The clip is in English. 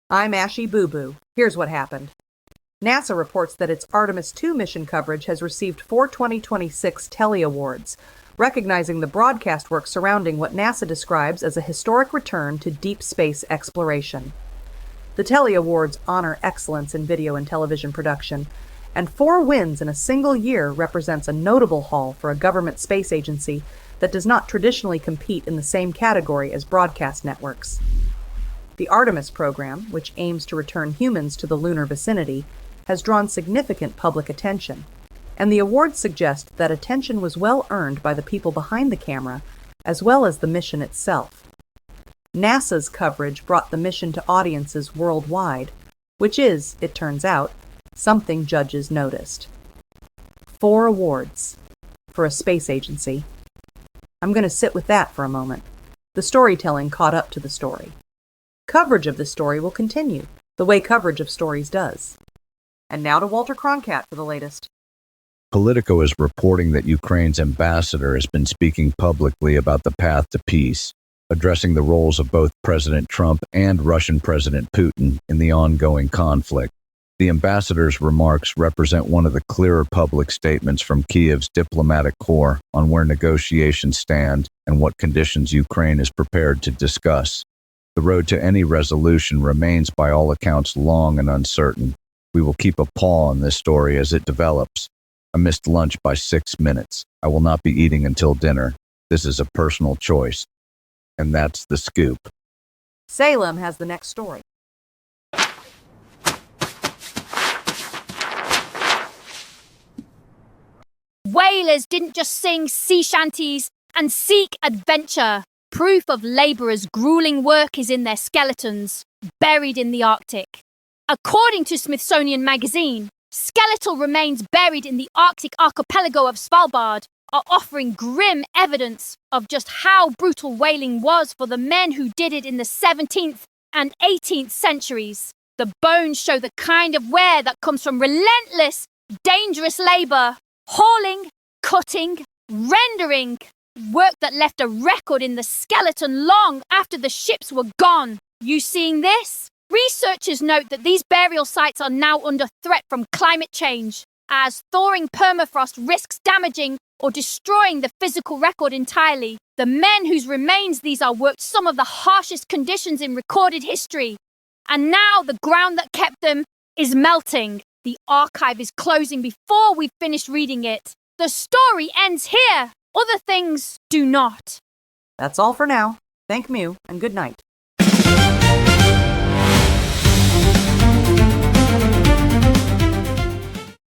I'm Ashy Boo-Boo. Here's what happened. NASA reports that its Artemis II mission coverage has received 4 2026 Telly Awards, recognizing the broadcast work surrounding what NASA describes as a historic return to deep space exploration. The Telly Awards honor excellence in video and television production, and 4 wins in a single year represents a notable haul for a government space agency that does not traditionally compete in the same category as broadcast networks. The Artemis program, which aims to return humans to the lunar vicinity, has drawn significant public attention, and the awards suggest that attention was well earned by the people behind the camera, as well as the mission itself. NASA's coverage brought the mission to audiences worldwide, which is, it turns out, something judges noticed. 4 awards for a space agency. I'm going to sit with that for a moment. The storytelling caught up to the story. Coverage of the story will continue, the way coverage of stories does. And now to Walter Cronkite for the latest. Politico is reporting that Ukraine's ambassador has been speaking publicly about the path to peace, addressing the roles of both President Trump and Russian President Putin in the ongoing conflict. The ambassador's remarks represent one of the clearer public statements from Kiev's diplomatic corps on where negotiations stand and what conditions Ukraine is prepared to discuss. The road to any resolution remains by all accounts long and uncertain. We will keep a paw on this story as it develops. I missed lunch by 6 minutes. I will not be eating until dinner. This is a personal choice. And that's the scoop. Salem has the next story. Whalers didn't just sing sea shanties and seek adventure. Proof of laborers' grueling work is in their skeletons, buried in the Arctic. According to Smithsonian magazine, skeletal remains buried in the Arctic archipelago of Svalbard are offering grim evidence of just how brutal whaling was for the men who did it in the 17th and 18th centuries. The bones show the kind of wear that comes from relentless, dangerous labor, hauling, cutting, rendering, work that left a record in the skeleton long after the ships were gone. You seeing this? Researchers note that these burial sites are now under threat from climate change, as thawing permafrost risks damaging or destroying the physical record entirely. The men whose remains these are worked some of the harshest conditions in recorded history. And now the ground that kept them is melting. The archive is closing before we've finished reading it. The story ends here. Other things do not. That's all for now. Thank Mew, and good night.